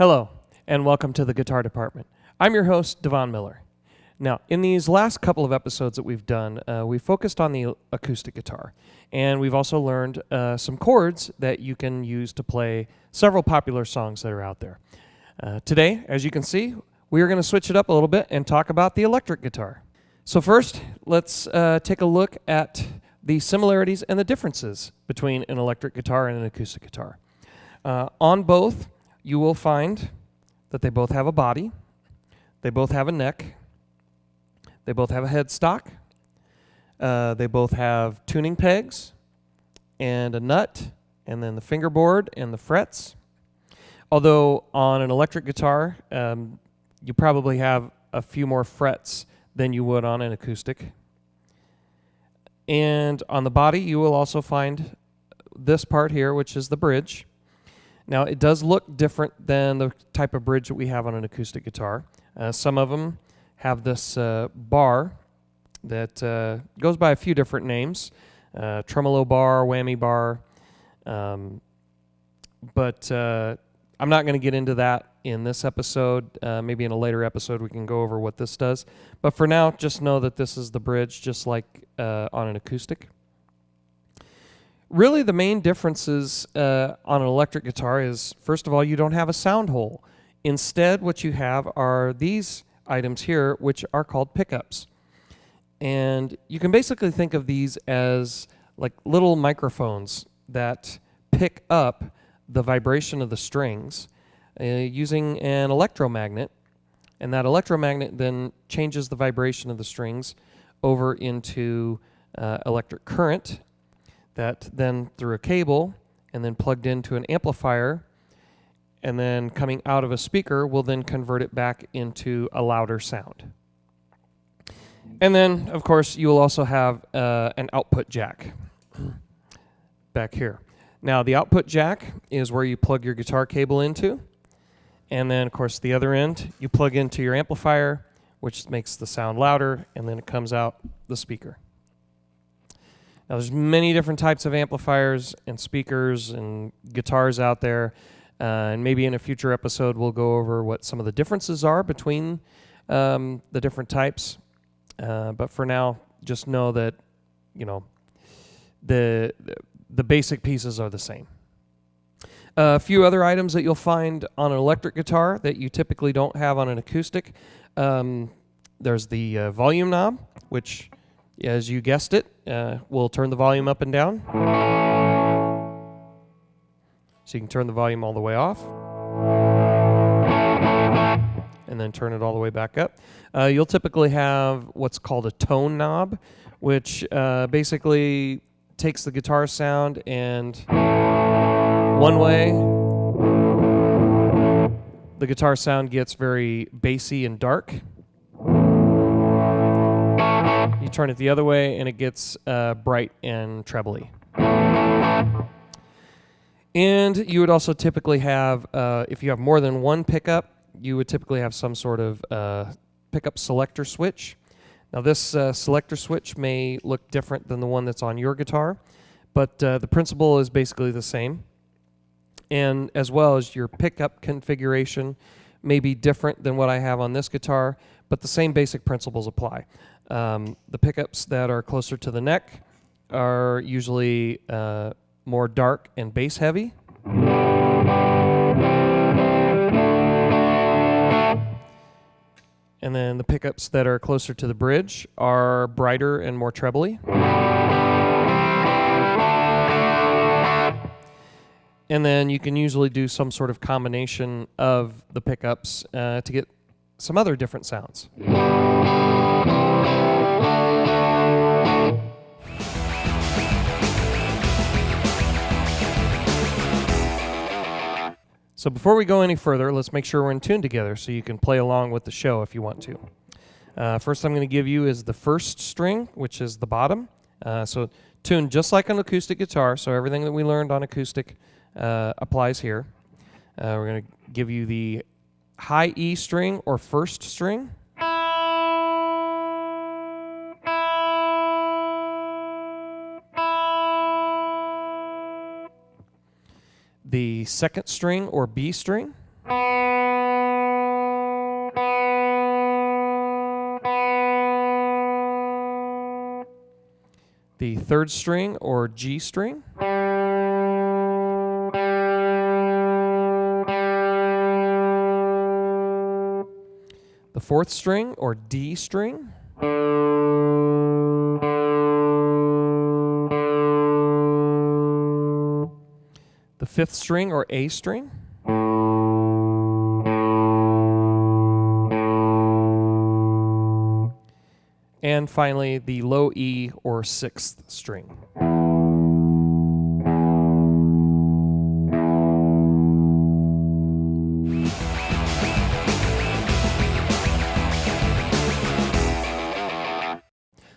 Hello, and welcome to the Guitar Department. I'm your host, Devon Miller. Now, in these last couple of episodes that we've done, we focused on the acoustic guitar, and we've also learned some chords that you can use to play several popular songs that are out there. Today, as you can see, we are going to switch it up a little bit and talk about the electric guitar. So first, let's take a look at the similarities and the differences between an electric guitar and an acoustic guitar. On both, you will find that they both have a body, they both have a neck, they both have a headstock, they both have tuning pegs and a nut, and then the fingerboard and the frets. Although on an electric guitar, you probably have a few more frets than you would on an acoustic. And on the body, you will also find this part here, which is the bridge. Now, it does look different than the type of bridge that we have on an acoustic guitar. Some of them have this bar that goes by a few different names, tremolo bar, whammy bar, but I'm not going to get into that in this episode. Maybe in a later episode we can go over what this does. But for now, just know that this is the bridge, just like on an acoustic. Really, the main differences on an electric guitar is, first of all, you don't have a sound hole. Instead, what you have are these items here, which are called pickups. And you can basically think of these as like little microphones that pick up the vibration of the strings using an electromagnet. And that electromagnet then changes the vibration of the strings over into electric current, that then through a cable and then plugged into an amplifier and then coming out of a speaker will then convert it back into a louder sound. And then, of course, you will also have an output jack back here. Now, the output jack is where you plug your guitar cable into. And then, of course, the other end, you plug into your amplifier, which makes the sound louder, and then it comes out the speaker. Now, there's many different types of amplifiers and speakers and guitars out there, and maybe in a future episode we'll go over what some of the differences are between the different types. But for now, just know that, you know, the basic pieces are the same. A few other items that you'll find on an electric guitar that you typically don't have on an acoustic. There's the volume knob, which, as you guessed it, will turn the volume up and down. So you can turn the volume all the way off and then turn it all the way back up. You'll typically have what's called a tone knob, which basically takes the guitar sound and one way the guitar sound gets very bassy and dark. You turn it the other way and it gets bright and trebly. And you would also typically have, if you have more than one pickup, you would typically have some sort of pickup selector switch. Now this selector switch may look different than the one that's on your guitar, but the principle is basically the same. And as well as your pickup configuration may be different than what I have on this guitar, but the same basic principles apply. The pickups that are closer to the neck are usually more dark and bass heavy. And then the pickups that are closer to the bridge are brighter and more trebly. And then you can usually do some sort of combination of the pickups to get some other different sounds. So before we go any further, let's make sure we're in tune together so you can play along with the show if you want to. First I'm going to give you is the first string, which is the bottom. So tuned just like an acoustic guitar, so everything that we learned on acoustic applies here. We're going to give you the high E string or first string. The second string or B string. the third string or G string, the fourth string or D string, the fifth string or A string, and finally the low E or sixth string.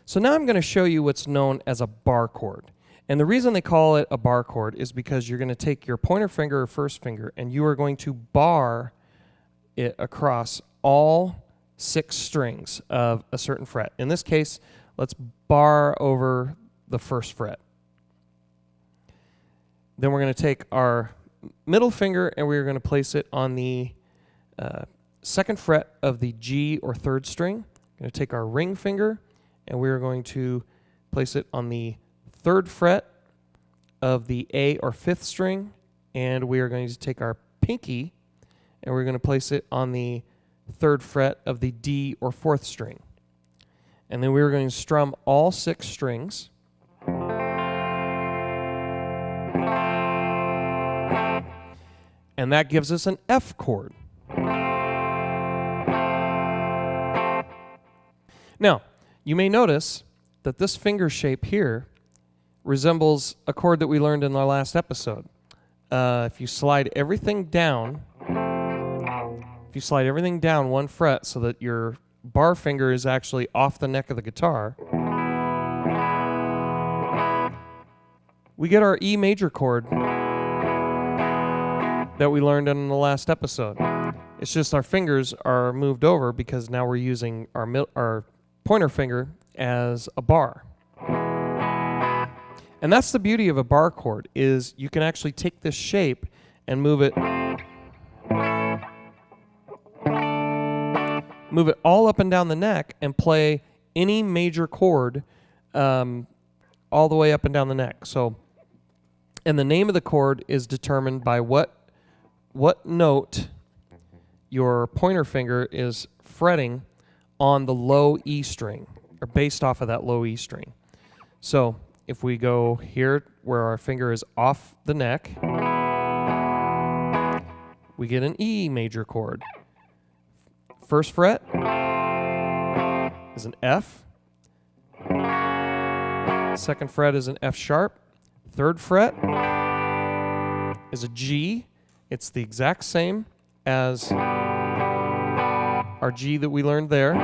So now I'm going to show you what's known as a bar chord. And the reason they call it a bar chord is because you're going to take your pointer finger or first finger and you are going to bar it across all 6 strings of a certain fret. In this case, let's bar over the first fret. Then we're going to take our middle finger and we're going to place it on the second fret of the G or third string. We're going to take our ring finger and we're going to place it on the third fret of the A or fifth string, and we are going to take our pinky and we're going to place it on the third fret of the D or fourth string. And then we're going to strum all 6 strings. And that gives us an F chord. Now, you may notice that this finger shape here resembles a chord that we learned in our last episode. If you slide everything down, one fret so that your bar finger is actually off the neck of the guitar, we get our E major chord that we learned in the last episode. It's just our fingers are moved over because now we're using our pointer finger as a bar. And that's the beauty of a bar chord, is you can actually take this shape and move it all up and down the neck and play any major chord all the way up and down the neck. So, and the name of the chord is determined by what note your pointer finger is fretting on the low E string, or based off of that low E string. So if we go here where our finger is off the neck, we get an E major chord. First fret is an F. Second fret is an F sharp. Third fret is a G. It's the exact same as our G that we learned there.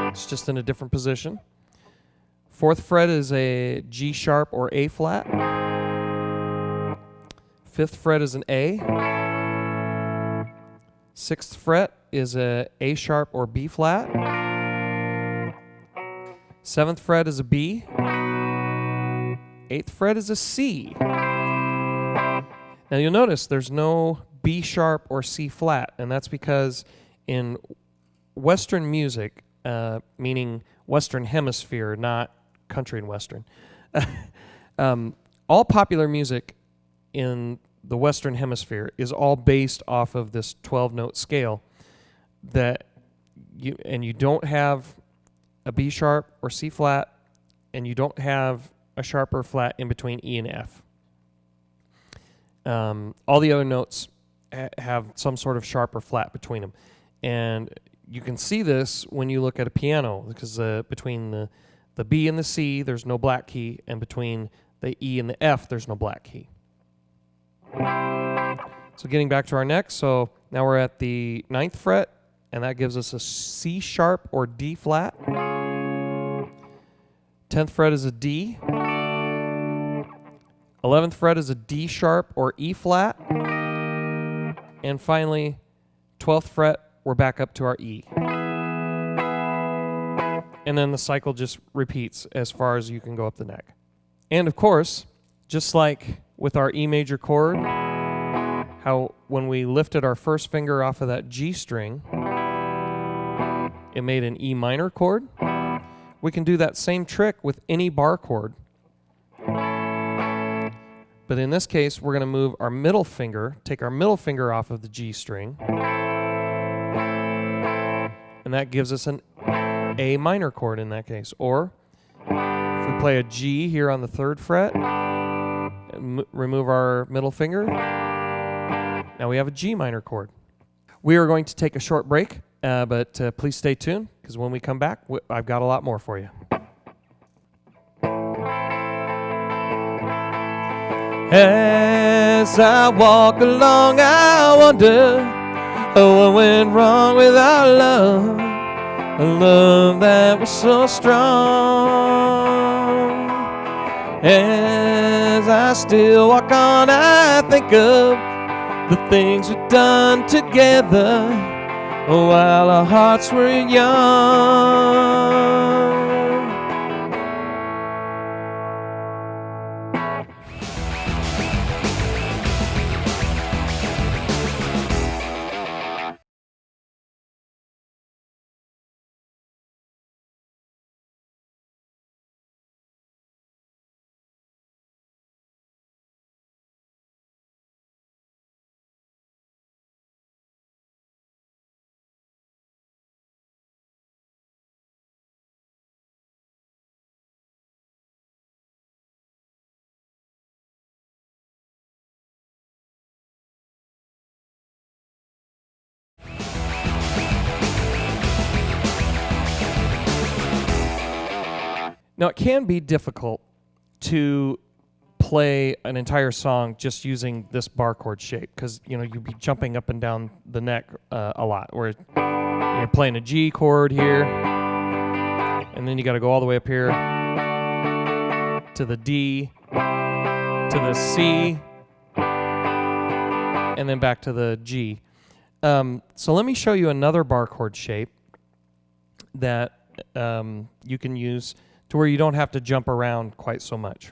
It's just in a different position. Fourth fret is a G sharp or A flat. Fifth fret is an A. Sixth fret is a A sharp or B flat. Seventh fret is a B. Eighth fret is a C. Now you'll notice there's no B sharp or C flat, and that's because in Western music, meaning Western Hemisphere, not country and Western, all popular music in the Western Hemisphere is all based off of this 12-note scale that you don't have a B sharp or C flat, and you don't have a sharp or flat in between E and F. All the other notes have some sort of sharp or flat between them. And you can see this when you look at a piano, because between the B and the C, there's no black key, and between the E and the F, there's no black key. So getting back to our neck, so now we're at the 9th fret, and that gives us a C sharp or D flat. 10th fret is a D. 11th fret is a D sharp or E flat. And finally, 12th fret, we're back up to our E. And then the cycle just repeats as far as you can go up the neck. And of course, just like with our E major chord, how when we lifted our first finger off of that G string, it made an E minor chord. we can do that same trick with any bar chord. But in this case, we're going to move our middle finger, take our middle finger off of the G string, and that gives us an A minor chord in that case. Or if we play a G here on the 3rd fret, and remove our middle finger, now we have a G minor chord. We are going to take a short break, but please stay tuned, because when we come back, I've got a lot more for you. As I walk along, I wonder what went wrong with our love, a love that was so strong. As I still walk on, I think of the things we've done together while our hearts were young. Now, it can be difficult to play an entire song just using this bar chord shape, because you'd be jumping up and down the neck a lot, where you're playing a G chord here, and then you got to go all the way up here to the D, to the C, and then back to the G. So let me show you another bar chord shape that you can use to where you don't have to jump around quite so much.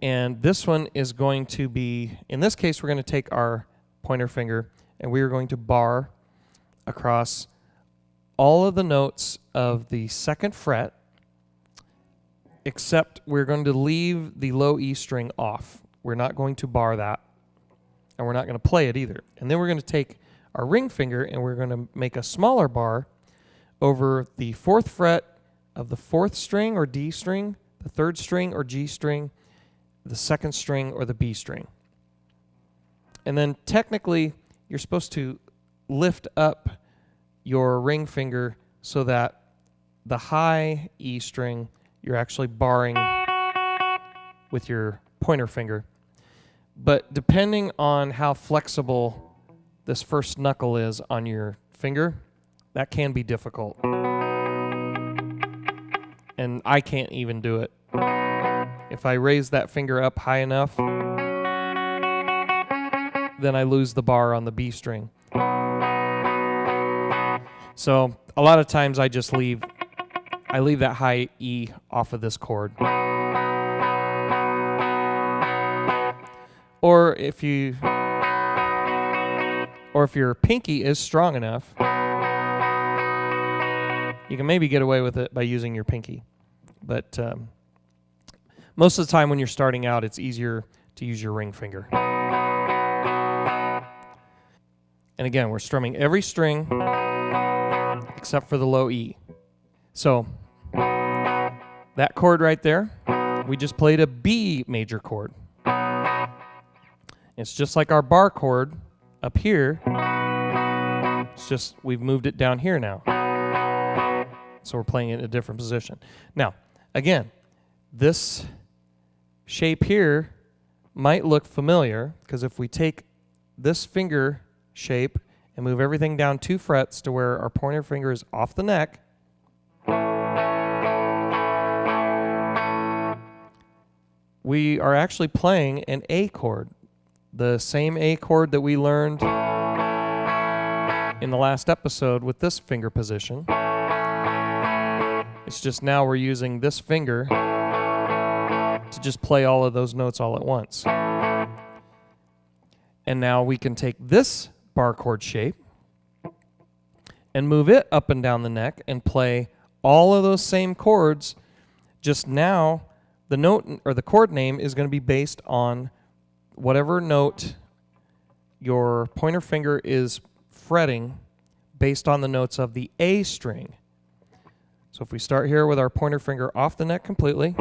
And this one is going to be, in this case, we're going to take our pointer finger and we are going to bar across all of the notes of the 2nd fret, except we're going to leave the low E string off. We're not going to bar that, and we're not going to play it either. And then we're going to take our ring finger and we're going to make a smaller bar over the 4th fret of the 4th string or D string, the 3rd string or G string, the 2nd string or the B string. And then technically, you're supposed to lift up your ring finger so that the high E string, you're actually barring with your pointer finger. But depending on how flexible this first knuckle is on your finger, that can be difficult. And I can't even do it. If I raise that finger up high enough, then I lose the bar on the B string. So a lot of times I just leave that high E off of this chord. Or if your pinky is strong enough, you can maybe get away with it by using your pinky. But most of the time when you're starting out, it's easier to use your ring finger. And again, we're strumming every string except for the low E. So that chord right there, we just played a B major chord. It's just like our bar chord up here. It's just we've moved it down here now. So we're playing it in a different position. Now, again, this shape here might look familiar, because if we take this finger shape and move everything down 2 frets to where our pointer finger is off the neck, we are actually playing an A chord, the same A chord that we learned in the last episode with this finger position. It's just now we're using this finger to just play all of those notes all at once. And now we can take this bar chord shape and move it up and down the neck and play all of those same chords, just now the note or the chord name is going to be based on whatever note your pointer finger is fretting based on the notes of the A string. So if we start here with our pointer finger off the neck completely,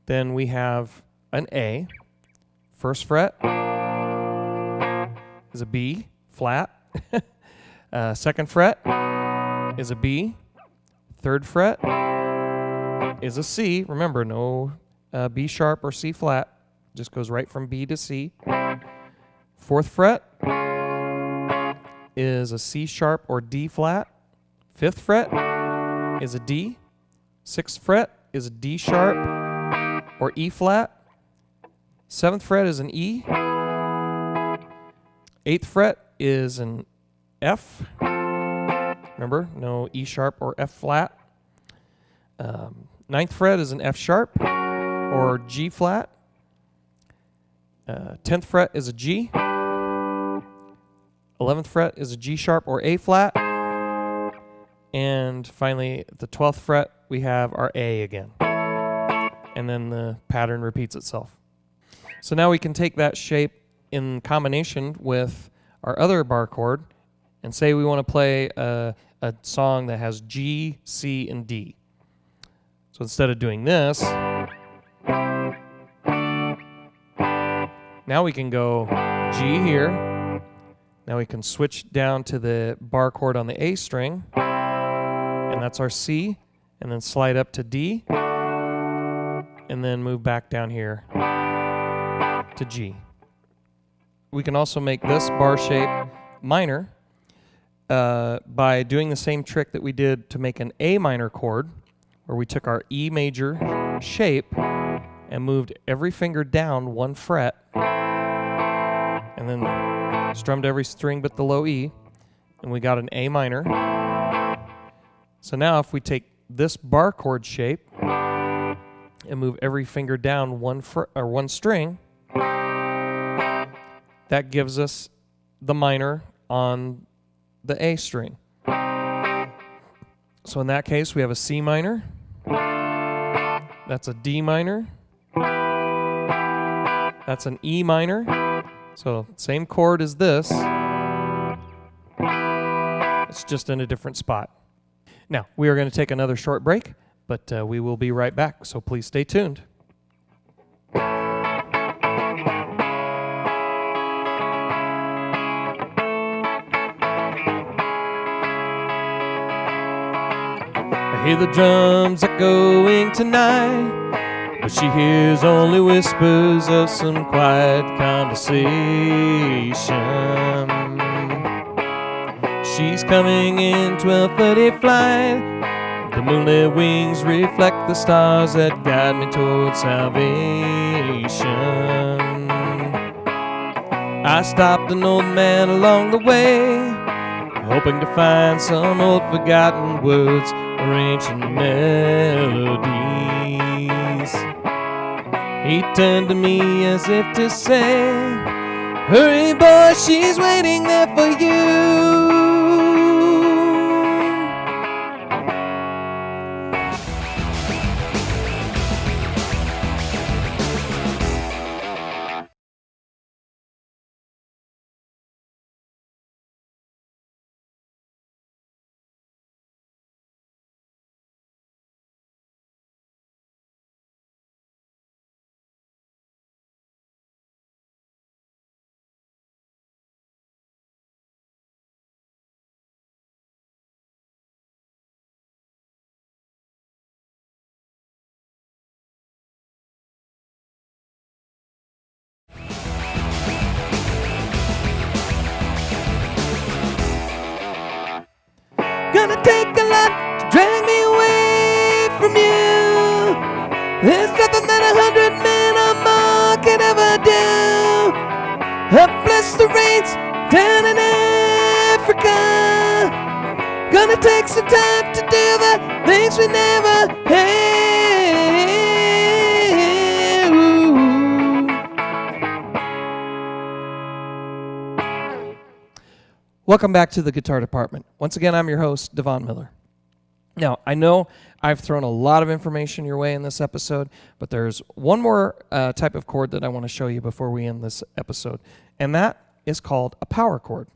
then we have an A. First fret is a B flat. Second fret is a B. Third fret is a C. Remember, no B sharp or C flat. Just goes right from B to C. Fourth fret is a C sharp or D flat. Fifth fret is a D. Sixth fret is a D sharp or E flat. Seventh fret is an E. Eighth fret is an F. Remember, no E sharp or F flat. Ninth fret is an F sharp or G flat. 10th fret is a G. 11th fret is a G sharp or A flat. And finally, at the 12th fret, we have our A again. And then the pattern repeats itself. So now we can take that shape in combination with our other bar chord and say we want to play a song that has G, C, and D. So instead of doing this, now we can go G here. Now we can switch down to the bar chord on the A string, and that's our C, and then slide up to D, and then move back down here to G. We can also make this bar shape minor by doing the same trick that we did to make an A minor chord, where we took our E major shape and moved every finger down one fret, and then strummed every string but the low E, and we got an A minor. So now if we take this bar chord shape and move every finger down one string, that gives us the minor on the A string. So in that case, we have a C minor. That's a D minor. That's an E minor. So same chord as this. It's just in a different spot. Now, we are going to take another short break, but we will be right back, so please stay tuned. I hear the drums echoing tonight, but she hears only whispers of some quiet conversation. She's coming in 12:30 flight. The moonlit wings reflect the stars that guide me towards salvation. I stopped an old man along the way, hoping to find some old forgotten words or ancient melodies. He turned to me as if to say, "Hurry, boy, she's waiting there for you." Gonna take a lot to drag me away from you. There's nothing that 100 men or more could ever do. Up bless the rains down in Africa. Gonna take some time to do the things we never had. Welcome back to the Guitar Department. Once again, I'm your host, Devon Miller. Now, I know I've thrown a lot of information your way in this episode, but there's one more type of chord that I want to show you before we end this episode, and that is called a power chord.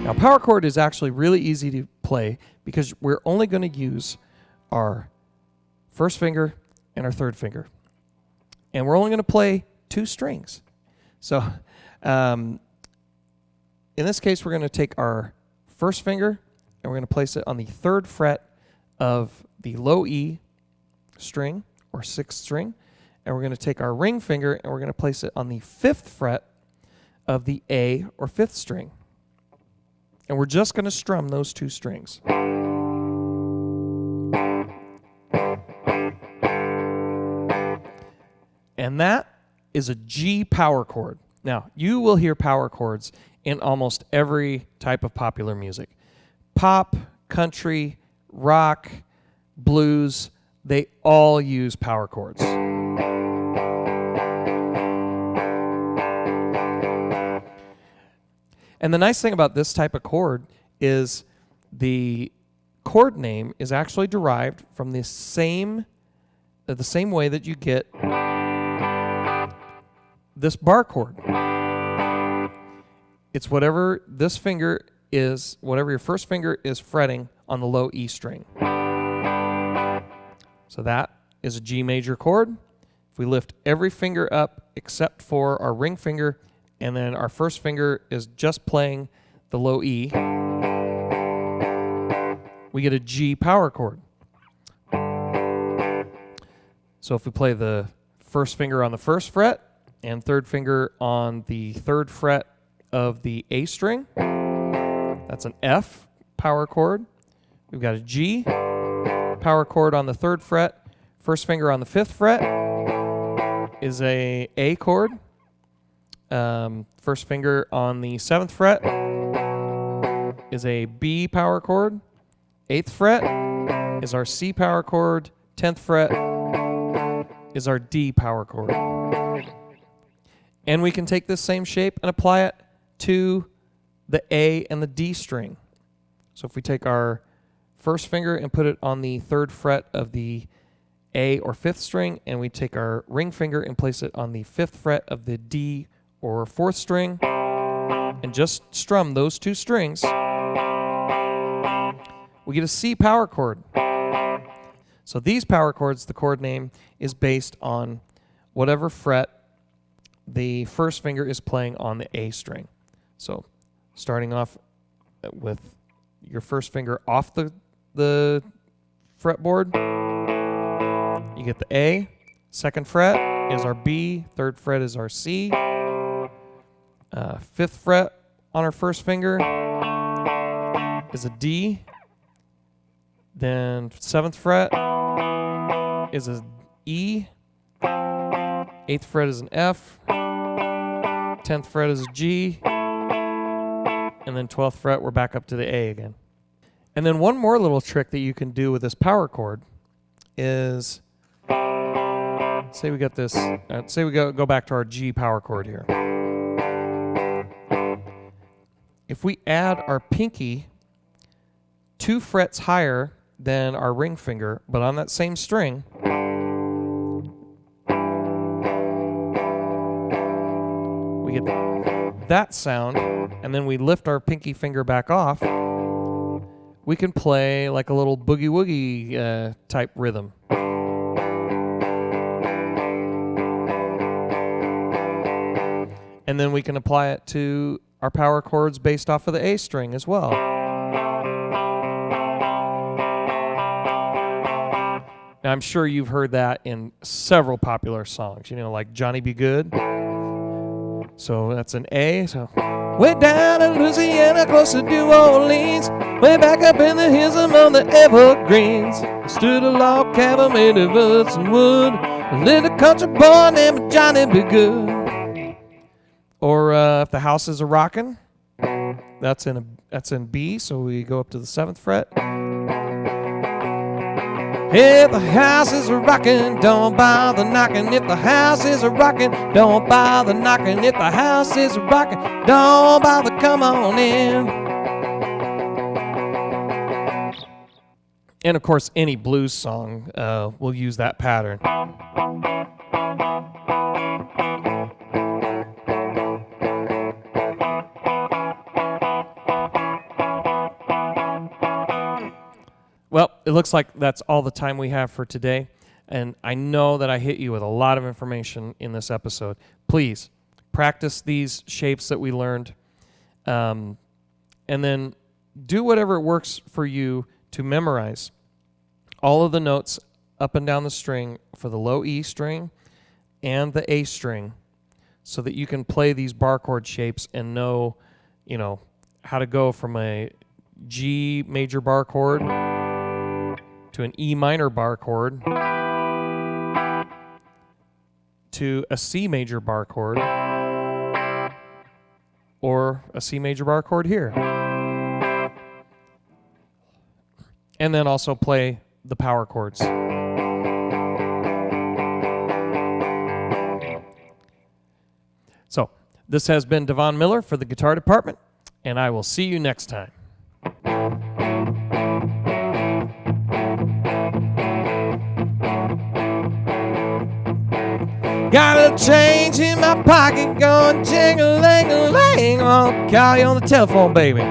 Now, power chord is actually really easy to play because we're only going to use our first finger and our third finger. And we're only going to play 2 strings. So, in this case, we're going to take our first finger and we're going to place it on the 3rd fret of the low E string or 6th string. And we're going to take our ring finger and we're going to place it on the 5th fret of the A or 5th string. And we're just going to strum those 2 strings. And that is a G power chord. Now, you will hear power chords in almost every type of popular music. Pop, country, rock, blues, they all use power chords. And the nice thing about this type of chord is the chord name is actually derived from the same way that you get this bar chord. It's whatever this finger is, whatever your first finger is fretting on the low E string. So that is a G major chord. If we lift every finger up except for our ring finger, and then our first finger is just playing the low E, we get a G power chord. So if we play the first finger on the 1st fret and 3rd finger on the 3rd fret of the A string, that's an F power chord. We've got a G power chord on the 3rd fret. First finger on the 5th fret is A chord. First finger on the 7th fret is a B power chord. 8th fret is our C power chord. 10th fret is our D power chord. And we can take this same shape and apply it to the A and the D string. So if we take our first finger and put it on the 3rd fret of the A or 5th string, and we take our ring finger and place it on the 5th fret of the D or 4th string, and just strum those 2 strings, we get a C power chord. So these power chords, the chord name is based on whatever fret the first finger is playing on the A string. So starting off with your first finger off the fretboard, you get the A. 2nd fret is our B. 3rd fret is our C. 5th fret on our first finger is a D. Then 7th fret is a E. 8th fret is an F. 10th fret is a G. And then 12th fret, we're back up to the A again. And then one more little trick that you can do with this power chord is, say we got this, say we go back to our G power chord here. If we add our pinky 2 frets higher than our ring finger, but on that same string, we get that sound, and then we lift our pinky finger back off, we can play like a little boogie woogie type rhythm. And then we can apply it to our power chords based off of the A string as well. Now, I'm sure you've heard that in several popular songs, you know, like Johnny Be Good. So that's an A. So way down in Louisiana, close to New Orleans, Way back up in the hills among the evergreens, stood a log cabin made of earth and wood. A little country boy named Johnny Be Good. Or if the house is a rockin', that's in B, so we go up to the 7th fret. If the house is a rockin', don't bother knockin'. If the house is a rockin', don't bother knockin'. If the house is a rockin', don't bother, come on in. And of course, any blues song will use that pattern. Well, it looks like that's all the time we have for today. And I know that I hit you with a lot of information in this episode. Please practice these shapes that we learned. And then do whatever works for you to memorize all of the notes up and down the string for the low E string and the A string, so that you can play these bar chord shapes and know, how to go from a G major bar chord to an E minor bar chord to a C major bar chord or a C major bar chord here. And then also play the power chords. So, this has been Devon Miller for the Guitar Department, and I will see you next time. Got a change in my pocket going jing-a-ling-a-ling. I'll call you on the telephone, baby.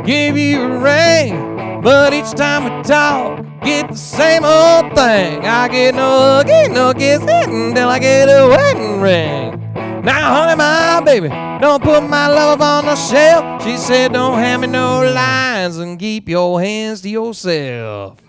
Give you a ring, but each time we talk, get the same old thing. I get no hug, no kiss, until I get a wedding ring. Now, honey, my baby, don't put my love on the shelf. She said, don't hand me no lines and keep your hands to yourself.